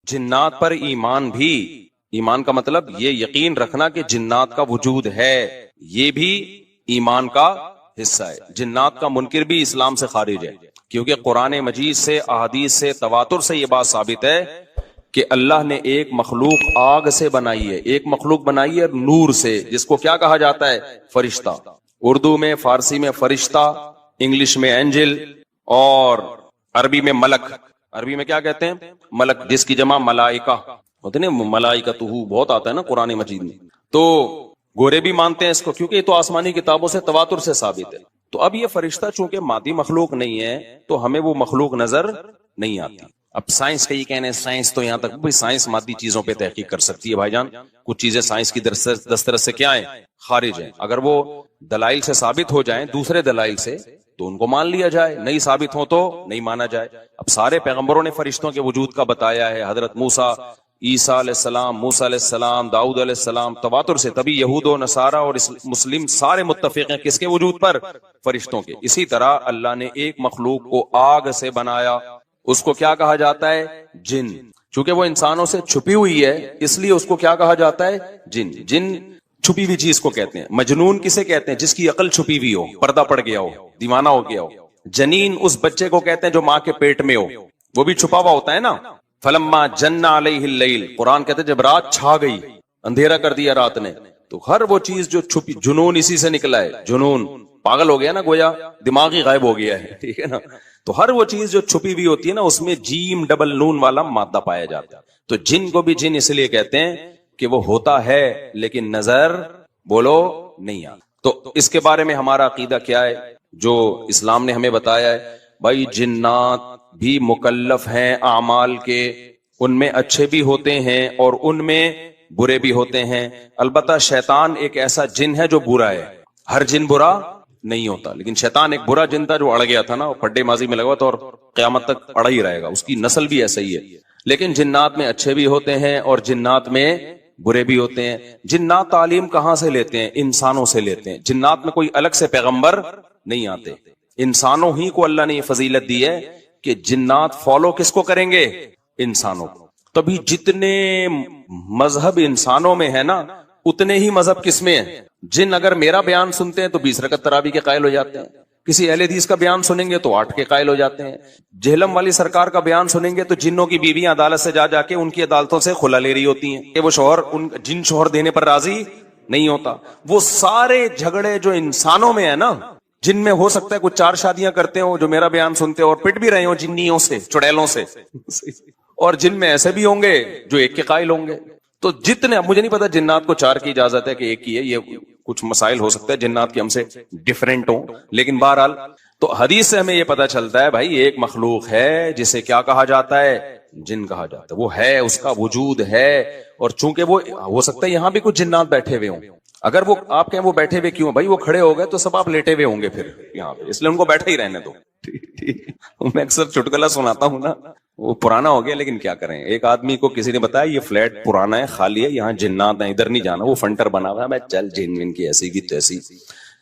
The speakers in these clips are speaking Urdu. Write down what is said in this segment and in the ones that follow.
جنات پر ایمان بھی، ایمان کا مطلب یہ یقین رکھنا کہ جنات کا وجود ہے، یہ بھی ایمان کا حصہ ہے۔ جنات کا منکر بھی اسلام سے خارج ہے، کیونکہ قرآن مجید سے، احادیث سے، تواتر سے یہ بات ثابت ہے کہ اللہ نے ایک مخلوق آگ سے بنائی ہے، ایک مخلوق بنائی ہے نور سے، جس کو کیا کہا جاتا ہے؟ فرشتہ۔ اردو میں، فارسی میں فرشتہ، انگلش میں اینجل، اور عربی میں ملک۔ عربی میں کیا کہتے ہیں؟ ملک، جس کی جمع ملائکہ ہوتے ہیں، ملائکتہ بہت آتا ہے نا قرآن مجید میں۔ تو گورے بھی مانتے ہیں اس کو، کیونکہ یہ تو آسمانی کتابوں سے، تواتر سے ثابت ہے۔ تو اب یہ فرشتہ چونکہ مادی مخلوق نہیں ہے تو ہمیں وہ مخلوق نظر نہیں آتی۔ اب سائنس کا یہ کہنا ہے، سائنس تو یہاں تک بھئی سائنس مادی چیزوں پہ تحقیق کر سکتی ہے بھائی جان، کچھ چیزیں سائنس کی دسترس سے کیا ہیں؟ خارج ہیں۔ اگر وہ دلائل سے ثابت ہو جائیں، دوسرے دلائل سے، تو ان کو مان لیا جائے، نہیں ثابت ہو تو نہیں مانا جائے۔ اب سارے پیغمبروں نے فرشتوں کے وجود کا بتایا ہے، حضرت موسیٰ، عیسیٰ علیہ السلام، موسیٰ علیہ السلام، داؤد علیہ السلام، تواتر سے۔ تبھی یہود و نصارہ اور مسلم سارے متفق ہیں کس کے وجود پر؟ فرشتوں کے۔ اسی طرح اللہ نے ایک مخلوق کو آگ سے بنایا، اس کو کیا کہا جاتا ہے؟ جن۔ چونکہ وہ انسانوں سے چھپی ہوئی ہے اس لیے اس کو کیا کہا جاتا ہے؟ جن۔ جن چھپی ہوئی چیز کو کہتے ہیں۔ مجنون کسے کہتے ہیں؟ جس کی عقل چھپی ہوئی ہو، پردہ پڑ گیا ہو، دیوانہ ہو گیا ہو۔ جنین اس بچے کو کہتے ہیں جو ماں کے پیٹ میں ہو، وہ بھی چھپا ہوا ہوتا ہے نا۔ فلما جن علیہ اللیل، قرآن کہتے ہیں جب رات چھا گئی، اندھیرا کر دیا رات نے، تو ہر وہ چیز جو چھپی، جنون اسی سے نکلا ہے۔ جنون پاگل ہو گیا نا، گویا دماغ ہی غائب ہو گیا ہے، ٹھیک ہے نا۔ تو ہر وہ چیز جو چھپی ہوئی ہوتی ہے نا، اس میں جیم ڈبل نون والا مادہ پایا جاتا ہے۔ تو جن کو بھی جن اس لیے کہتے ہیں کہ وہ ہوتا ہے لیکن نظر، بولو، نہیں آتا۔ تو اس کے بارے میں ہمارا عقیدہ کیا ہے جو اسلام نے ہمیں بتایا ہے؟ بھائی جنات بھی مکلف ہیں اعمال کے، ان میں اچھے بھی ہوتے ہیں اور ان میں برے بھی ہوتے ہیں۔ البتہ شیطان ایک ایسا جن ہے جو برا ہے، ہر جن برا نہیں ہوتا، لیکن شیطان ایک برا جن تھا جو اڑ گیا تھا نا، پھڈے ماضی میں لگا تھا اور قیامت تک اڑا ہی رہے گا، اس کی نسل بھی ایسا ہی ہے۔ لیکن جنات میں اچھے بھی ہوتے ہیں اور جنات میں برے بھی ہوتے ہیں۔ جنات تعلیم کہاں سے لیتے ہیں؟ انسانوں سے لیتے ہیں۔ جنات میں کوئی الگ سے پیغمبر نہیں آتے، انسانوں ہی کو اللہ نے یہ فضیلت دی ہے کہ جنات فالو کس کو کریں گے؟ انسانوں کو۔ تبھی جتنے مذہب انسانوں میں ہے نا، اتنے ہی مذہب کس میں ہیں؟ جن اگر میرا بیان سنتے ہیں تو 20 رکعت تراویح کے قائل ہو جاتے ہیں، کسی اہل حدیث کا بیان سنیں گے تو 8 کے قائل ہو جاتے ہیں، جہلم والی سرکار کا بیان سنیں گے تو جنوں کی بیویاں عدالت سے جا کے ان کی عدالتوں سے خلا لے رہی ہوتی ہیں کہ وہ شوہر جن شوہر دینے پر راضی نہیں ہوتا۔ وہ سارے جھگڑے جو انسانوں میں ہے نا، جن میں ہو سکتا ہے کچھ 4 شادیاں کرتے ہوں جو میرا بیان سنتے اور پٹ بھی رہے ہوں جنیوں سے، چڑیلوں سے، اور جن میں ایسے بھی ہوں گے جو 1 کے قائل ہوں گے۔ تو جتنے، اب مجھے نہیں پتا جنات کو 4 کی اجازت ہے کہ 1 کی ہے، یہ کچھ مسائل ہو سکتا ہے جنات کی ہم سے ڈیفرنٹ ہوں، لیکن بہرحال تو حدیث سے ہمیں یہ پتا چلتا ہے بھائی ایک مخلوق ہے جسے کیا کہا جاتا ہے؟ جن کہا جاتا ہے۔ وہ ہے، اس کا وجود ہے، اور چونکہ وہ ہو سکتا ہے یہاں بھی کچھ جنات بیٹھے ہوئے ہوں۔ اگر وہ آپ کہیں وہ بیٹھے ہوئے کیوں؟ بھائی وہ کھڑے ہو گئے تو سب آپ لیٹے ہوئے ہوں گے پھر یہاں پہ، اس لیے ان کو بیٹھے ہی رہنے دو۔ میں اکثر چٹکلا سناتا ہوں نا، وہ پرانا ہو گیا لیکن کیا کریں۔ ایک آدمی کو کسی نے بتایا یہ فلیٹ پرانا ہے، خالی ہے، یہاں جنات ہیں، ادھر نہیں جانا، وہ فنٹر بنا ہوا ہے۔ میں چل جن کی ایسی کی تیسی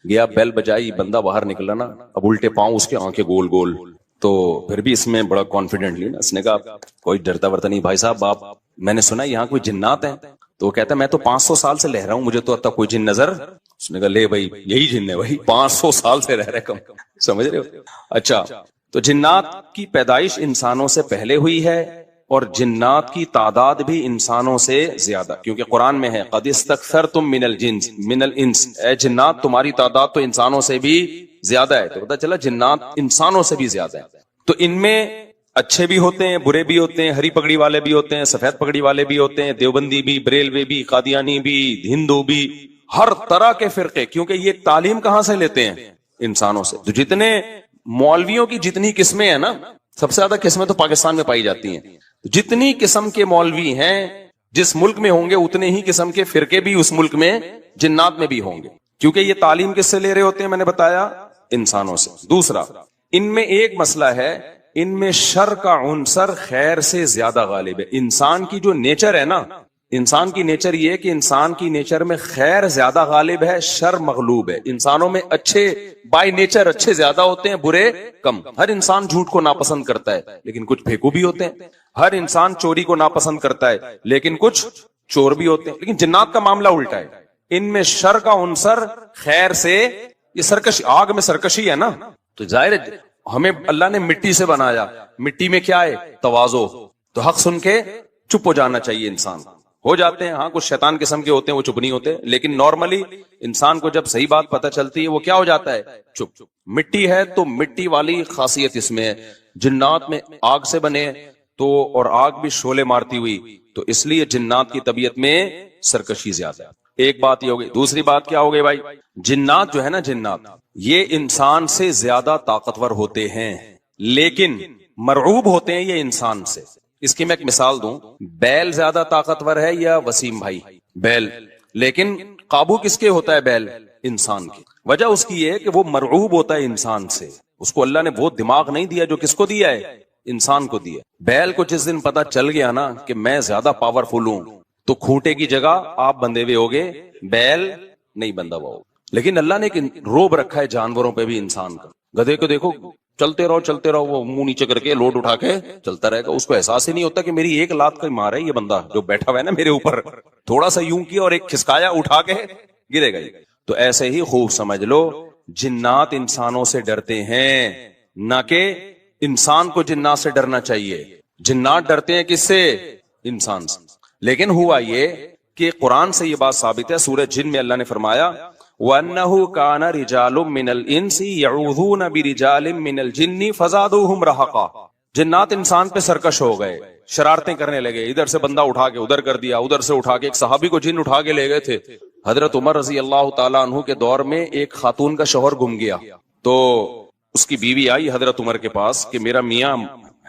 گیا، بیل بجائی، بندہ باہر نکلا نا، اب الٹے پاؤں اس کے آنکھیں گول گول، تو پھر بھی اس میں بڑا کانفیڈنٹلی نا اس نے کہا کوئی ڈرتا ورتا نہیں بھائی صاحب، آپ میں نے سنا یہاں کوئی جنات ہیں؟ تو وہ کہتا ہے میں تو 500 سال سے رہ رہا ہوں، مجھے تو اب تک کوئی جن نظر۔ اس نے کہا لے بھائی یہی جن ہے بھائی، 500 سال سے رہ رہے کم، سمجھ رہے ہو؟ اچھا، تو جنات کی پیدائش انسانوں سے پہلے ہوئی ہے اور جنات کی تعداد بھی انسانوں سے زیادہ، کیونکہ قرآن میں ہے قد استکثرتم من الانس، اے جنات تمہاری تعداد تو انسانوں سے بھی زیادہ ہے۔ تو پتہ چلا جنات انسانوں سے بھی زیادہ ہے۔ تو ان میں اچھے بھی ہوتے ہیں، برے بھی ہوتے ہیں، ہری پگڑی والے بھی ہوتے ہیں، سفید پگڑی والے بھی ہوتے ہیں، دیوبندی بھی، بریلوی بھی، قادیانی بھی، ہندو بھی، ہر طرح کے فرقے، کیونکہ یہ تعلیم کہاں سے لیتے ہیں؟ انسانوں سے۔ تو جتنے مولویوں کی جتنی قسمیں ہیں نا، سب سے زیادہ قسمیں تو پاکستان میں پائی جاتی ہیں۔ جتنی قسم کے مولوی ہیں جس ملک میں ہوں گے اتنے ہی قسم کے فرقے بھی اس ملک میں جنات میں بھی ہوں گے، کیونکہ یہ تعلیم کس سے لے رہے ہوتے ہیں؟ میں نے بتایا انسانوں سے۔ دوسرا، ان میں ایک مسئلہ ہے، ان میں شر کا عنصر خیر سے زیادہ غالب ہے۔ انسان کی جو نیچر ہے نا، انسان کی نیچر یہ ہے کہ انسان کی نیچر میں خیر زیادہ غالب ہے، شر مغلوب ہے. انسانوں میں اچھے بائی نیچر اچھے زیادہ ہوتے ہیں، برے کم. ہر انسان جھوٹ کو ناپسند کرتا ہے لیکن کچھ پھیکو بھی ہوتے ہیں. ہر انسان چوری کو ناپسند کرتا ہے لیکن کچھ چور بھی ہوتے ہیں. لیکن جنات کا معاملہ الٹا ہے، ان میں شر کا عنصر خیر سے، یہ سرکش، آگ میں سرکشی ہے نا. تو ظاہر ہے ہمیں اللہ نے مٹی سے بنایا، مٹی میں کیا ہے؟ تواضع. تو حق سن کے چپ ہو جانا چاہیے. انسان ہو جاتے ہیں، ہاں کچھ شیطان قسم کے ہوتے ہیں وہ چپ نہیں ہوتے، لیکن نارملی انسان کو جب صحیح بات پتہ چلتی ہے وہ کیا ہو جاتا ہے؟ چپ. مٹی ہے تو مٹی والی خاصیت اس میں ہے. جنات میں آگ سے بنے تو، اور آگ بھی شعلے مارتی ہوئی، تو اس لیے جنات کی طبیعت میں سرکشی زیادہ ہے. ایک بات یہ ہو گئی. دوسری بات کیا ہو گئی بھائی؟ جنات جو ہے نا، جنات یہ انسان سے زیادہ طاقتور ہوتے ہیں لیکن مرعوب ہوتے ہیں یہ انسان سے. اس کی میں ایک مثال دوں. بیل زیادہ طاقتور ہے یا وسیم بھائی؟ بیل. لیکن قابو کس کے ہوتا ہے بیل؟ انسان کی. وجہ اس کی یہ ہے کہ وہ مرعوب ہوتا ہے انسان سے. اس کو اللہ نے وہ دماغ نہیں دیا جو کس کو دیا ہے؟ انسان کو دیا. بیل کو جس دن پتا چل گیا نا کہ میں زیادہ پاورفل ہوں تو کھوٹے کی جگہ آپ بندے ہوئے ہوگے، بیل نہیں بندہ ہوا ہوگا. لیکن اللہ نے ایک روب رکھا ہے جانوروں پہ بھی انسان کا. گدھے کو دیکھو چلتے رہو، وہ منہ نیچے کر کے لوڈ اٹھا کے چلتا رہے گا. اس کو احساس ہی نہیں ہوتا کہ میری ایک لات کا مار ہے یہ بندہ جو بیٹھا ہوا ہے نا میرے اوپر، تھوڑا سا یوں کیا اور ایک کھسکایا اٹھا کے گرے گا. تو ایسے ہی خوب سمجھ لو جنات انسانوں سے ڈرتے ہیں، نہ کہ انسان کو جنات سے ڈرنا چاہیے. جنات ڈرتے ہیں کس سے؟ انسان سے. لیکن ہوا یہ کہ قرآن سے یہ بات ثابت ہے. سورہ جن میں اللہ نے فرمایا وَأَنَّهُ كَانَ رِجَالٌ مِّنَ الْإِنسِ يَعُوذُونَ بِرِجَالٍ مِّنَ الْجِنِّ فَزَادُوهُمْ رَهَقًا. جنات انسان پہ سرکش ہو گئے، شرارتیں کرنے لگے. ادھر سے بندہ اٹھا کے ادھر کر دیا، ادھر سے اٹھا کے. ایک صحابی کو جن اٹھا کے لے گئے تھے. حضرت عمر رضی اللہ تعالیٰ عنہ کے دور میں ایک خاتون کا شوہر گم گیا، تو اس کی بیوی آئی حضرت عمر کے پاس کہ میرا میاں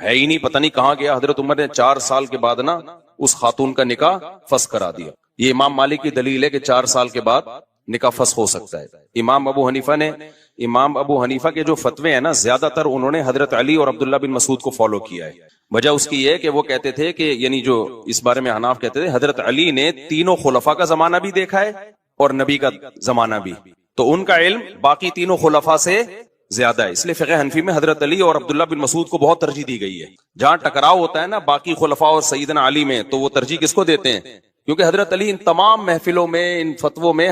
ہے ہی نہیں، پتہ نہیں کہاں گیا. حضرت عمر نے 4 سال کے بعد نا اس خاتون کا نکاح فسخ کرا دیا. یہ امام مالک کی دلیل ہے کہ 4 سال کے بعد نکاح فسخ ہو سکتا ہے. امام ابو حنیفہ کے جو فتوے ہیں نا، زیادہ تر انہوں نے حضرت علی اور عبداللہ بن مسعود کو فالو کیا ہے. وجہ اس کی یہ ہے کہ وہ کہتے تھے کہ یعنی جو اس بارے میں حناف کہتے تھے حضرت علی نے تینوں خلفاء کا زمانہ بھی دیکھا ہے اور نبی کا زمانہ بھی، تو ان کا علم باقی تینوں خلفاء سے زیادہ ہے. اس لیے فقہ حنفی میں حضرت علی اور عبداللہ بن مسعود کو بہت ترجیح دی گئی ہے. جہاں ٹکراؤ ہوتا ہے نا باقی خلفاء اور سیدنا علی میں، تو وہ ترجیح کس کو دیتے ہیں؟ کیونکہ حضرت علی ان تمام محفلوں میں، ان فتووں میں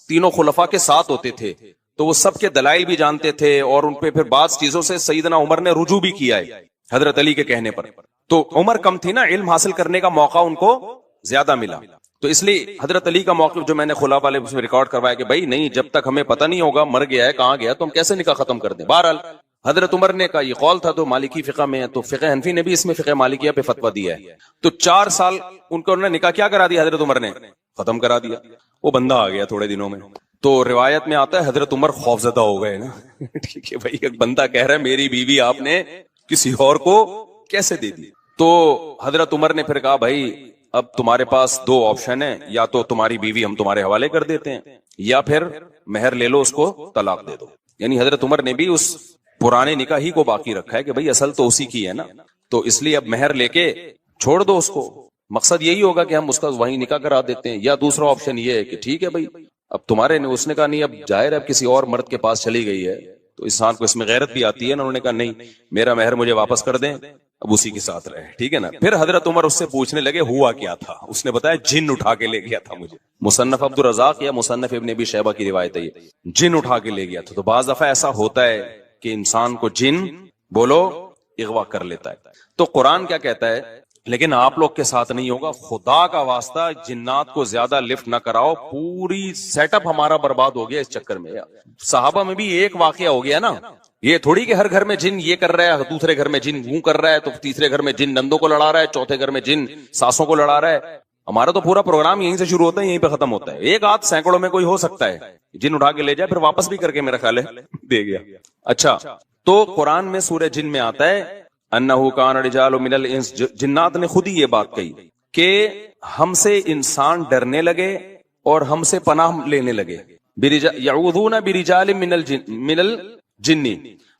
تینوں خلفاء کے ساتھ ہوتے تھے، تو وہ سب کے دلائل بھی جانتے تھے اور ان پہ پھر بعض چیزوں سے سیدنا عمر نے رجوع بھی کیا ہے حضرت علی کے کہنے پر. تو عمر کم تھی نا، علم حاصل کرنے کا موقع ان کو زیادہ ملا. تو اس لیے حضرت علی کا موقف جو میں نے خلا والے اس میں ریکارڈ کروایا کہ بھائی نہیں، جب تک ہمیں پتہ نہیں ہوگا مر گیا ہے کہاں گیا تو ہم کیسے نکاح ختم کر دیں. بہرحال حضرت عمر نے کا یہ قول تھا، تو مالکی فقہ میں ہے، تو فقہ حنفی نے بھی اس میں فقہ مالکیہ پہ فتویٰ دیا ہے. تو 4 سال ان کو انہوں نے نکاح کیا کرا دیا، حضرت عمر نے ختم کرا دیا. وہ بندہ آ گیا تھوڑے دنوں میں. تو روایت میں آتا ہے حضرت عمر خوفزدہ ہو گئے نا. ٹھیک ہے بھائی، ایک بندہ کہہ رہا ہے میری بیوی آپ نے کسی اور کو کیسے دے دی. تو حضرت عمر نے پھر کہا بھائی اب تمہارے پاس 2 آپشن ہیں، یا تو تمہاری بیوی ہم تمہارے حوالے کر دیتے ہیں، یا پھر مہر لے لو، اس کو طلاق دے دو. یعنی حضرت عمر نے بھی اس پرانے نکاح ہی کو باقی رکھا ہے کہ بھئی اصل تو اسی کی ہے نا، تو اس لیے اب مہر لے کے چھوڑ دو اس کو. مقصد یہی ہوگا کہ ہم اس کا وہیں نکاح کرا دیتے ہیں. یا دوسرا آپشن یہ ہے کہ ٹھیک ہے بھئی اب تمہارے نے، اس نے کہا نہیں اب ظاہر ہے اب کسی اور مرد کے پاس چلی گئی ہے، تو انسان کو اس میں غیرت بھی آتی ہے نا. انہوں نے کہا نہیں، میرا مہر مجھے واپس کر دیں، اب اسی کے ساتھ رہے. ٹھیک ہے نا. پھر حضرت عمر اس سے پوچھنے لگے ہوا کیا تھا. اس نے بتایا جن اٹھا کے لے گیا تھا مجھے. مصنف عبد الرزاق یا مصنف ابن ابی شیبہ کی روایت ہے، یہ جن اٹھا کے لے گیا تھا. تو بعض دفعہ ایسا ہوتا ہے کہ انسان کو جن بولو اغوا کر لیتا ہے. تو قرآن کیا کہتا ہے، لیکن آپ لوگ کے ساتھ نہیں ہوگا. خدا کا واسطہ جنات کو زیادہ لفٹ نہ کراؤ. پوری سیٹ اپ ہمارا برباد ہو گیا اس چکر میں. صحابہ میں بھی ایک واقعہ ہو گیا نا. یہ تھوڑی کہ ہر گھر میں جن یہ کر رہا ہے، دوسرے گھر میں جن وہ کر رہا ہے، تو تیسرے گھر میں جن نندوں کو لڑا رہا ہے، چوتھے گھر میں جن ساسوں کو لڑا رہا ہے. ہمارا تو پورا پروگرام یہیں سے شروع ہوتا ہے، یہیں پہ ختم ہوتا ہے. ایک آدھ سینکڑوں میں کوئی ہو سکتا ہے جن اٹھا کے لے جائے، پھر واپس بھی کر کے میرا خیال ہے دے گیا. اچھا، تو قرآن میں سورہ جن میں آتا ہے انہو کان رجال من الانس. جنات نے خود ہی یہ بات کہی کہ ہم سے انسان ڈرنے لگے اور ہم سے پناہ لینے لگے. یعوذون برجال من الجن.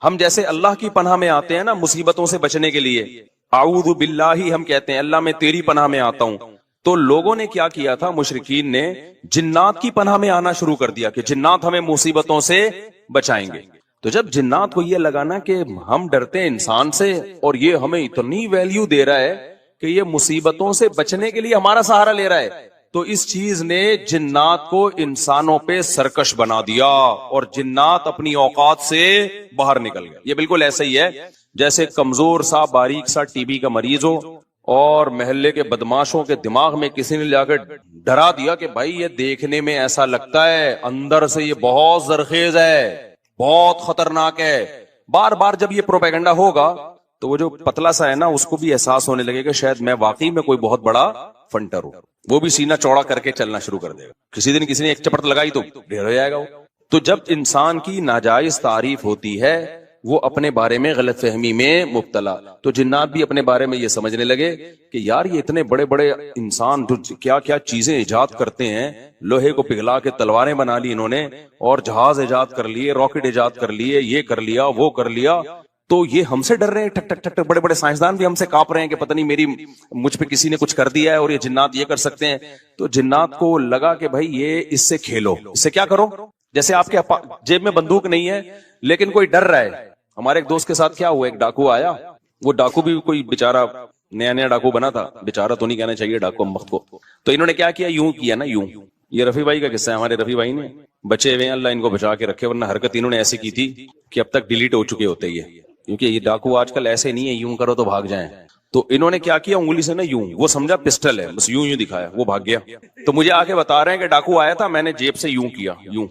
ہم جیسے اللہ کی پناہ میں آتے ہیں نا مصیبتوں سے بچنے کے لیے، اعوذ باللہ ہم کہتے ہیں اللہ میں تیری پناہ میں آتا ہوں. تو لوگوں نے کیا کیا تھا, مشرکین نے جنات کی پناہ میں آنا شروع کر دیا کہ جنات ہمیں مصیبتوں سے بچائیں گے. تو جب جنات کو یہ لگانا کہ ہم ڈرتے ہیں انسان سے اور یہ ہمیں اتنی ویلیو دے رہا ہے کہ یہ مصیبتوں سے بچنے کے لیے ہمارا سہارا لے رہا ہے, تو اس چیز نے جنات کو انسانوں پہ سرکش بنا دیا اور جنات اپنی اوقات سے باہر نکل گئے. یہ بالکل ایسا ہی ہے جیسے کمزور سا باریک سا ٹی بی کا مریض ہو اور محلے کے بدماشوں کے دماغ میں کسی نے جا کے ڈرا دیا کہ بھائی یہ دیکھنے میں ایسا لگتا ہے, اندر سے یہ بہت زرخیز ہے, بہت خطرناک ہے. بار بار جب یہ پروپیگنڈا ہوگا تو وہ جو پتلا سا ہے نا, اس کو بھی احساس ہونے لگے کہ شاید میں واقعی میں کوئی بہت بڑا فنٹر ہوں. وہ بھی سینہ چوڑا کر کے چلنا شروع کر دے گا. کسی دن کسی نے ایک چپٹ لگائی تو ڈھیر ہو جائے گا وہ. تو جب انسان کی ناجائز تعریف ہوتی ہے, وہ اپنے بارے میں غلط فہمی میں مبتلا, تو جنات بھی اپنے بارے میں یہ سمجھنے لگے کہ یار یہ اتنے بڑے بڑے انسان جو کیا کیا چیزیں ایجاد کرتے ہیں, لوہے کو پگھلا کے تلواریں بنا لی انہوں نے, اور جہاز ایجاد کر لیے, راکٹ ایجاد کر لیے, یہ کر لیا وہ کر لیا, تو یہ ہم سے ڈر رہے ہیں. ٹھک ٹھک ٹھک ٹھک بڑے بڑے سائنسدان بھی ہم سے کانپ رہے ہیں کہ پتہ نہیں مجھ پہ کسی نے کچھ کر دیا ہے اور یہ جنات یہ کر سکتے ہیں. تو جنات کو لگا کہ بھائی یہ اس سے کھیلو, اس سے کیا کرو, جیسے آپ کے جیب میں بندوق نہیں ہے لیکن کوئی ڈر رہا ہے. ہمارے ایک دوست کے ساتھ کیا ہوا, ایک ڈاکو آیا, وہ ڈاکو بھی کوئی بیچارہ نیا نیا ڈاکو بنا تھا, بیچارہ تو نہیں کہنا چاہیے ڈاکو مخت کو. تو انہوں نے کیا کیا, یوں کیا نا, یوں. یہ رفیع بھائی کا قصہ ہے, ہمارے رفیع بھائی نے بچے ہوئے ہیں, اللہ ان کو بچا کے رکھے, ورنہ حرکت انہوں نے ایسی کی تھی کہ اب تک ڈیلیٹ ہو چکے ہوتے یہ, کیونکہ یہ ڈاکو آج کل ایسے نہیں ہے یوں کرو تو بھاگ جائیں. تو انہوں نے کیا کیا, انگلی سے نا یوں, وہ سمجھا پسٹل ہے, بس یوں یوں دکھایا, وہ بھاگ گیا. تو مجھے آ کے بتا رہے ہیں کہ ڈاکو آیا تھا, میں نے جیب سے یوں کیا, یوں.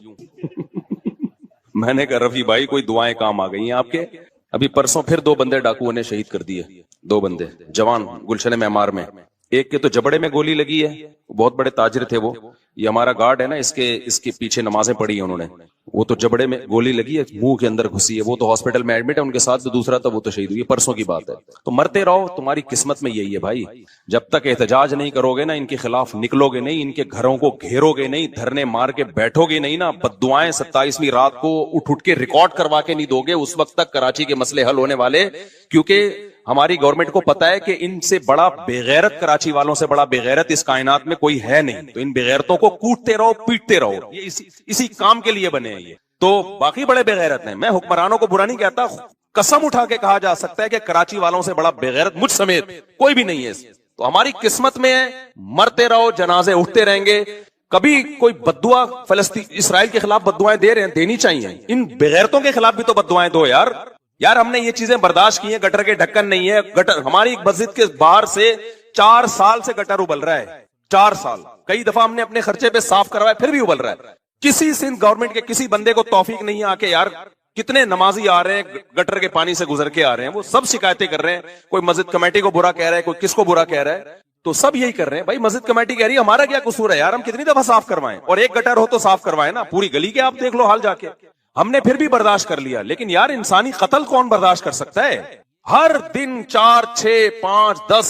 میں نے کہا رفیع بھائی کوئی دعائیں کام آ گئی ہیں آپ کے. ابھی پرسوں پھر 2 بندے ڈاکوؤں نے شہید کر دیے, 2 بندے جوان گلشن معمار میں. ایک کے تو جبڑے میں گولی لگی ہے, بہت بڑے تاجر تھے وہ, یہ ہمارا گارڈ ہے نا, اس کے پیچھے نمازیں پڑھی ہیں انہوں نے, وہ تو جبڑے میں گولی لگی ہے, منہ کے اندر گھسی ہے, وہ تو ہاسپٹل میں ایڈمٹ ہے, ان کے ساتھ جو دوسرا تھا وہ تو شہید ہوئی, پرسوں کی بات ہے. تو مرتے رہو, تمہاری قسمت میں یہی ہے بھائی. جب تک احتجاج نہیں کرو گے نا, ان کے خلاف نکلو گے نہیں, ان کے گھروں کو گھیرو گے نہیں, دھرنے مار کے بیٹھو گے نہیں نا, بددعائیں 27ویں رات کو اٹھ کے ریکارڈ کروا کے نہیں دو گے, اس وقت تک کراچی کے مسئلے حل ہونے والے. کیونکہ ہماری گورنمنٹ کو پتا ہے کہ ان سے بڑا بےغیرت, کراچی والوں سے بڑا بےغیرت اس کائنات میں کوئی ہے نہیں. تو ان بےغیرتوں کو کوٹتے رہو, پیٹتے رہو, یہ اسی کام کے لیے بنے ہیں یہ. تو باقی بڑے بےغیرت ہیں, میں حکمرانوں کو برا نہیں کہتا, قسم اٹھا کے کہا جا سکتا ہے کہ کراچی والوں سے بڑا بےغیرت مجھ سمیت کوئی بھی نہیں ہے. تو ہماری قسمت میں ہے, مرتے رہو, جنازے اٹھتے رہیں گے. کبھی کوئی بددعا فلسطین اسرائیل کے خلاف بددعائیں دے رہے ہیں, دینی چاہیے. ان بےغیرتوں کے خلاف بھی تو بددعائیں دو یار. ہم نے یہ چیزیں برداشت کی ہیں, گٹر کے ڈھکن نہیں ہے, گٹر ہماری مسجد کے باہر سے 4 سال سے گٹر ابل رہا ہے, 4 سال. کئی دفعہ ہم نے اپنے خرچے پہ صاف کروایا, پھر بھی ابل رہا ہے. کسی سندھ گورنمنٹ کے کسی بندے کو توفیق نہیں ہے آ کے, یار کتنے نمازی آ رہے ہیں گٹر کے پانی سے گزر کے آ رہے ہیں, وہ سب شکایتیں کر رہے ہیں. کوئی مسجد کمیٹی کو برا کہہ رہا ہے, کوئی کس کو برا کہہ رہا ہے, تو سب یہی کر رہے ہیں. بھائی مسجد کمیٹی کہہ رہی ہے ہمارا کیا قصور ہے یار, ہم کتنی دفعہ صاف کروائیں, اور ایک گٹر ہو تو صاف کروائیں نا, پوری گلی کے آپ دیکھ لو حال جا کے. ہم نے پھر بھی برداشت کر لیا. لیکن یار انسانی قتل کون برداشت کر سکتا ہے؟ ہر دن 4 6 5 10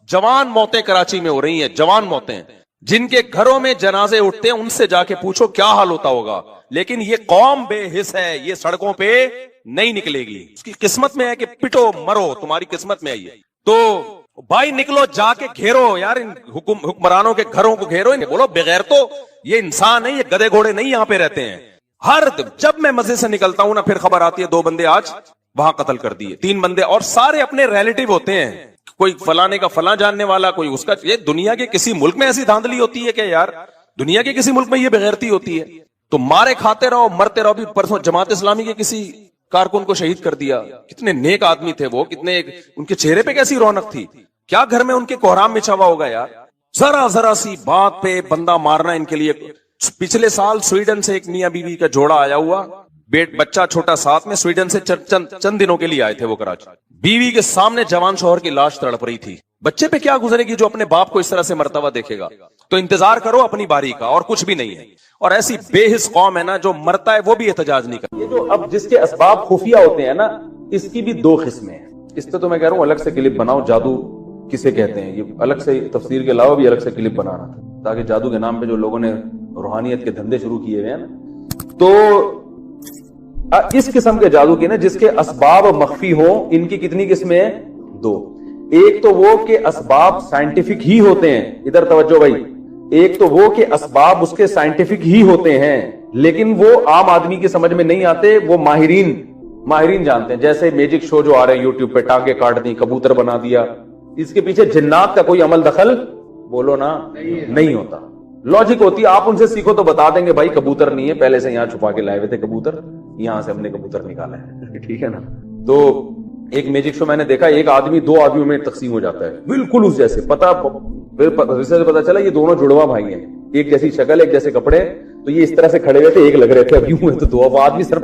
جوان موتیں کراچی میں ہو رہی ہیں, جوان موتیں. جن کے گھروں میں جنازے اٹھتے ہیں ان سے جا کے پوچھو کیا حال ہوتا ہوگا. لیکن یہ قوم بے حس ہے, یہ سڑکوں پہ نہیں نکلے گی. اس کی قسمت میں ہے کہ پٹو مرو, تمہاری قسمت میں ہے یہ. تو بھائی نکلو, جا کے گھیرو یار, ان حکمرانوں کے گھروں کو گھیرو. بولو بغیر تو یہ انسان ہے, یہ گدے گھوڑے نہیں یہاں پہ رہتے ہیں. جب میں مسجد سے نکلتا ہوں نا, پھر خبر آتی ہے 2 بندے آج وہاں قتل کر دیے, 3 بندے, اور سارے اپنے ریلیٹیو ہوتے ہیں. کوئی فلانے کا فلاں جاننے والا, کوئی اس کا. یہ دنیا کے کسی ملک میں ایسی دھاندلی ہوتی ہے کہ یار, دنیا کے کسی ملک میں یہ بغیرتی ہوتی ہے؟ تو مارے کھاتے رہو, مرتے رہو. بھی پرسوں جماعت اسلامی کے کسی کارکن کو شہید کر دیا. کتنے نیک آدمی تھے وہ, کتنے ان کے چہرے پہ کیسی رونق تھی. کیا گھر میں ان کے کوہرام بچھا ہوا ہوگا یار. ذرا سی بات پہ بندہ مارنا ان کے لیے. پچھلے سال سویڈن سے ایک میاں بیوی کا جوڑا آیا ہوا, بچہ چھوٹا ساتھ میں, سویڈن سے چند دنوں کے لیے آئے تھے وہ کراچی. بیوی کے سامنے جوان شوہر کی لاش تڑپ رہی تھی. بچے پہ کیا گزرے گی جو اپنے باپ کو اس طرح سے مرتا ہوا دیکھے گا. تو انتظار کرو اپنی باری کا, اور کچھ بھی نہیں ہے. اور ایسی بے حس قوم ہے نا, جو مرتا ہے وہ بھی احتجاج نہیں کرتا. یہ جو اب جس کے اسباب خفیہ ہوتے ہیں نا, اس کی بھی 2 قسمیں ہیں. اس پہ تو میں کہہ رہا ہوں الگ سے کلپ بناؤ, جادو کسے کہتے ہیں, یہ الگ سے تفسیر کے علاوہ بھی الگ سے کلپ بنانا, تاکہ جادو کے نام پہ جو لوگوں نے روحانیت کے دھندے شروع کیے ہوئے ہیں نا, تو اس قسم کے جادو کے نا جس کے اسباب مخفی ہوں, ان کی کتنی قسمیں ہیں؟ 2. ایک تو وہ کہ اسباب سائنٹیفک ہی ہوتے ہیں، ادھر توجہ بھائی، ایک تو وہ کہ اسباب اس کے سائنٹیفک ہی ہوتے ہیں لیکن وہ عام آدمی کی سمجھ میں نہیں آتے، وہ ماہرین جانتے ہیں. جیسے میجک شو جو آ رہے ہیں یوٹیوب پہ، ٹانگیں کاٹ دی، کبوتر بنا دیا، اس کے پیچھے جنات کا کوئی عمل دخل بولو نا نہیں ہوتا. لاجک ہوتی ہے، آپ ان سے سیکھو تو بتا دیں گے بھائی کبوتر نہیں ہے، پہلے سے یہاں چھپا کے لائے ہوئے تھے کبوتر، یہاں سے ہم نے کبوتر نکالا ہے. ٹھیک ہے نا. تو ایک میجک شو میں نے دیکھا، ایک آدمی 2 آدمیوں میں تقسیم ہو جاتا ہے بالکل اس جیسے، پتا چلا یہ دونوں جڑواں بھائی ہیں، ایک جیسی شکل ایک جیسے کپڑے، تو یہ اس طرح سے کھڑے ہوئے تھے، ایک لگ رہے تھے، اب یوں ہوئے تو 2 آدمی سر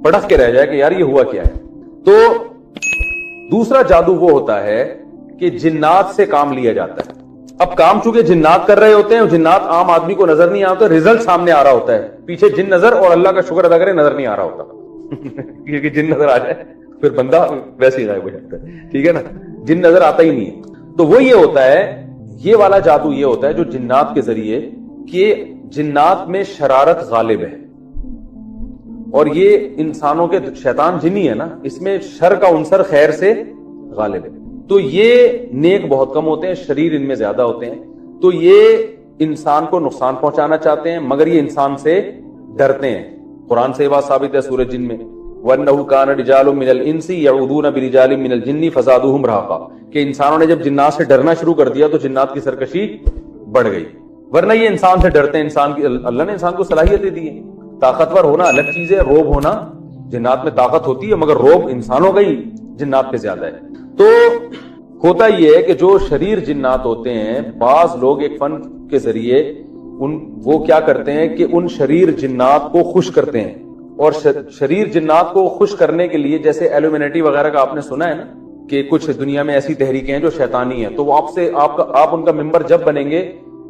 پٹخ کے رہ جائے کہ یار یہ ہوا کیا ہے. تو دوسرا جادو وہ ہوتا ہے کہ جنات سے کام لیا جاتا ہے. اب کام چونکہ جنات کر رہے ہوتے ہیں، جنات عام آدمی کو نظر نہیں آتا، رزلٹ سامنے آ رہا ہوتا ہے، پیچھے جن نظر اور اللہ کا شکر ادا کرے نظر نہیں آ رہا ہوتا کیونکہ جن نظر آ جائے پھر بندہ ویسے ہی غائب ہو جاتا ہے. ٹھیک ہے نا، جن نظر آتا ہی نہیں ہے. تو وہ یہ ہوتا ہے، یہ والا جادو یہ ہوتا ہے جو جنات کے ذریعے، کہ جنات میں شرارت غالب ہے، اور یہ انسانوں کے شیطان جنی ہے نا، اس میں شر کا عنصر خیر سے غالب ہے. تو یہ نیک بہت کم ہوتے ہیں، شریر ان میں زیادہ ہوتے ہیں. تو یہ انسان کو نقصان پہنچانا چاہتے ہیں مگر یہ انسان سے ڈرتے ہیں. قرآن سے یہ بات ثابت ہے سورہ جن میں، وَأَنَّهُ كَانَ رِجَالٌ مِّنَ الْإِنسِ يَعُوذُونَ بِرِجَالٍ مِّنَ الْجِنِّ فَزَادُوهُمْ رَهَقًا، کہ انسانوں نے جب جنات سے ڈرنا شروع کر دیا تو جنات کی سرکشی بڑھ گئی. ورنہ یہ انسان سے ڈرتے ہیں. انسان کی اللہ نے انسان کو صلاحیتیں دی ہیں. طاقتور ہونا الگ چیز ہے، روب ہونا، جنات میں طاقت ہوتی ہے مگر روب انسانوں کا ہی جنات پہ زیادہ ہے. تو ہوتا یہ ہے کہ جو شریر جنات ہوتے ہیں، بعض لوگ ایک فن کے ذریعے وہ کیا کرتے ہیں کہ ان شریر جنات کو خوش کرتے ہیں. اور شریر جنات کو خوش کرنے کے لیے، جیسے ایلومینٹی وغیرہ کا آپ نے سنا ہے نا، کہ کچھ دنیا میں ایسی تحریکیں ہیں جو شیطانی ہیں، تو وہ آپ ان کا ممبر جب بنیں گے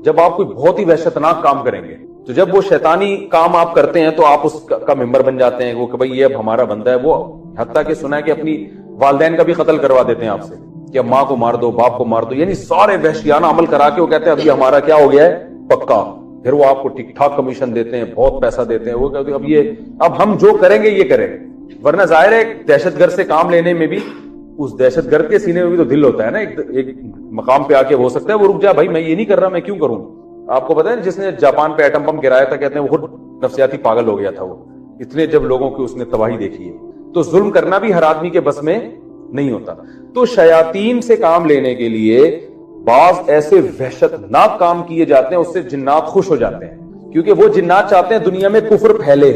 جب آپ کوئی بہت ہی وحشتناک کام کریں گے. تو جب وہ شیطانی کام آپ کرتے ہیں تو آپ اس کا ممبر بن جاتے ہیں، وہ کہ بھئی یہ اب ہمارا بندہ ہے. وہ حتیٰ کہ سنا ہے کہ اپنی والدین کا بھی قتل کروا دیتے ہیں آپ سے، کہ اب ماں کو مار دو، باپ کو مار دو، یعنی سارے وحشیانہ عمل کرا کے وہ کہتے ہیں اب یہ ہمارا کیا ہو گیا ہے پکا. پھر وہ آپ کو ٹھیک ٹھاک کمیشن دیتے ہیں، بہت پیسہ دیتے ہیں. وہ کہتے ہیں اب ہم جو کریں گے یہ کریں. ورنہ ظاہر ہے دہشت گرد سے کام لینے میں بھی، اس دہشت گرد کے سینے میں بھی تو دل ہوتا ہے نا. ایک مقام پہ آ کے ہو سکتا ہے وہ رک جائے، بھائی میں یہ نہیں کر رہا، میں کیوں کروں. آپ کو پتا ہے جس نے جاپان پہ ایٹم بم گرایا تھا، کہتے ہیں وہ خود نفسیاتی پاگل ہو گیا تھا. وہ اتنے جب لوگوں کی اس نے تباہی دیکھی ہے. تو ظلم کرنا بھی ہر آدمی کے بس میں نہیں ہوتا. تو شیاطین سے کام لینے کے لیے بعض ایسے وحشتناک کام کیے جاتے ہیں، اس سے جنات خوش ہو جاتے ہیں، کیونکہ وہ جنات چاہتے ہیں دنیا میں کفر پھیلے.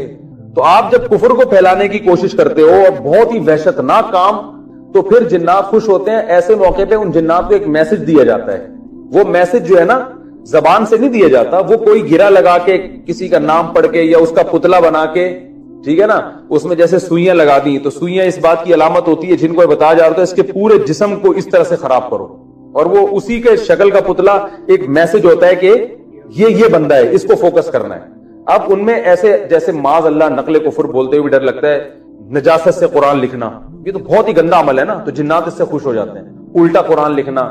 تو آپ جب کفر کو پھیلانے کی کوشش کرتے ہو اور بہت ہی وحشتناک کام، تو پھر جنات خوش ہوتے ہیں. ایسے موقع پہ ان جنات کو ایک میسج دیا جاتا ہے. وہ میسج جو ہے نا زبان سے نہیں دیا جاتا، وہ کوئی گرا لگا کے، کسی کا نام پڑھ کے یا اس کا پتلا بنا کے، ٹھیک ہے نا، اس میں جیسے سوئیاں لگا دی. تو سوئیاں اس بات کی علامت ہوتی ہے جن کو بتایا جا رہا ہے اس کے پورے جسم کو اس طرح سے خراب کرو، اور وہ اسی کے شکل کا پتلا ایک میسج ہوتا ہے کہ یہ بندہ ہے، اس کو فوکس کرنا ہے. اب ان میں ایسے جیسے معاذ اللہ نقل کفر بولتے ہوئے ڈر لگتا ہے، نجاست سے قرآن لکھنا، یہ تو بہت ہی گندا عمل ہے نا. تو جنات اس سے خوش ہو جاتے ہیں. الٹا قرآن لکھنا،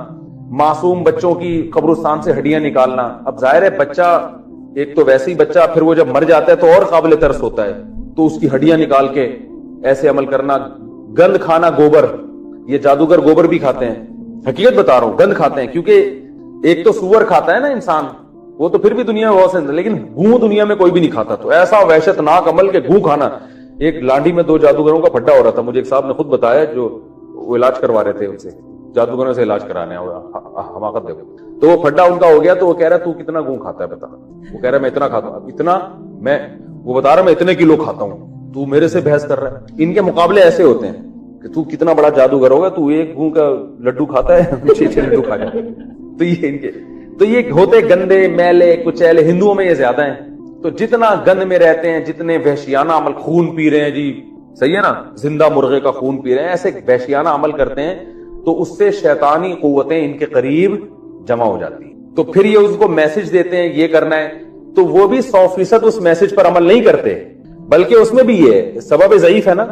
معصوم بچوں کی قبرستان سے ہڈیاں نکالنا. اب ظاہر ہے بچہ ایک تو ویسے ہی بچہ، پھر وہ جب مر جاتا ہے تو اور قابل ترس ہوتا ہے، تو اس کی ہڈیاں نکال کے ایسے عمل کرنا. گند کھانا، گوبر، یہ جادوگر گوبر بھی کھاتے ہیں، حقیقت بتا رہا ہوں، گند کھاتے ہیں. کیونکہ ایک تو سور کھاتا ہے نا انسان، وہ تو پھر بھی دنیا میں بہت سے، لیکن گوں دنیا میں کوئی بھی نہیں کھاتا. تو ایسا وحشتناک عمل کہ گوں کھانا. ایک لانڈی میں 2 جادوگروں کا پھڈا ہو رہا تھا، مجھے ایک صاحب نے خود بتایا، جو وہ علاج کروا رہے تھے ان سے، جادوگروں سے علاج کرانے حماقت دیکھو. تو وہ پھڈا ان کا ہو گیا، تو وہ کہہ رہا تو کتنا گوں کھاتا ہے بتا. وہ کہہ رہا میں اتنا کھاتا ہوں، اتنا وہ بتا رہا میں اتنے کلو کھاتا ہوں، تو میرے سے بحث کر رہا ہے. ان کے مقابلے ایسے ہوتے ہیں کہ تو کتنا بڑا جادوگر ہوگا، تو ایک گوں کا لڈو کھاتا ہے، 6 لڈو کھا جاتا ہے. تو یہ ان کے تو یہ ہوتے گندے میلے کچیلے. ہندوؤں میں یہ زیادہ ہیں. تو جتنا گند میں رہتے ہیں، جتنے وحشیانہ عمل، خون پی رہے ہیں جی، صحیح ہے نا، زندہ مرغے کا خون پی رہے ہیں، ایسے وحشیانہ عمل کرتے ہیں، تو اس سے شیطانی قوتیں ان کے قریب جمع ہو جاتی ہیں. تو پھر یہ اس کو میسج دیتے ہیں یہ کرنا ہے، تو وہ بھی 100% اس میسج پر عمل نہیں کرتے، بلکہ اس میں بھی یہ سبب ضعیف ہے نا.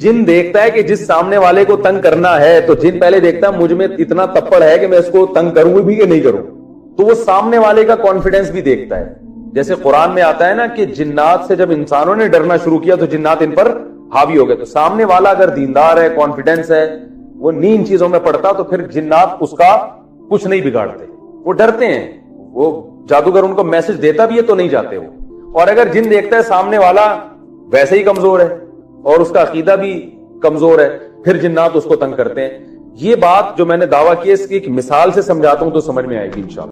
جن دیکھتا ہے کہ جس سامنے والے کو تنگ کرنا ہے، تو جن پہلے دیکھتا ہے مجھ میں اتنا تپڑ ہے کہ میں اس کو تنگ کروں بھی کہ نہیں کروں، تو وہ سامنے والے کا کانفیڈنس بھی دیکھتا ہے. جیسے قرآن میں آتا ہے نا کہ جنات سے جب انسانوں نے ڈرنا شروع کیا تو جنات ان پر حاوی ہو گئے. تو سامنے والا اگر دیندار ہے، کانفیڈنس ہے، وہ نہیں ان چیزوں میں پڑتا تو پھر جنات اس کا کچھ نہیں بگاڑتے. وہ ڈرتے ہیں, وہ جادوگر ان کو میسج دیتا بھی ہے تو نہیں جاتے وہ. اور اگر جن دیکھتا ہے سامنے والا ویسے ہی کمزور ہے اور اس کا عقیدہ بھی کمزور ہے, پھر جنات اس کو تنگ کرتے ہیں. یہ بات جو میں نے دعویٰ کی ہے اس کی ایک مثال سے سمجھاتا ہوں تو سمجھ میں آئے گی انشاءاللہ.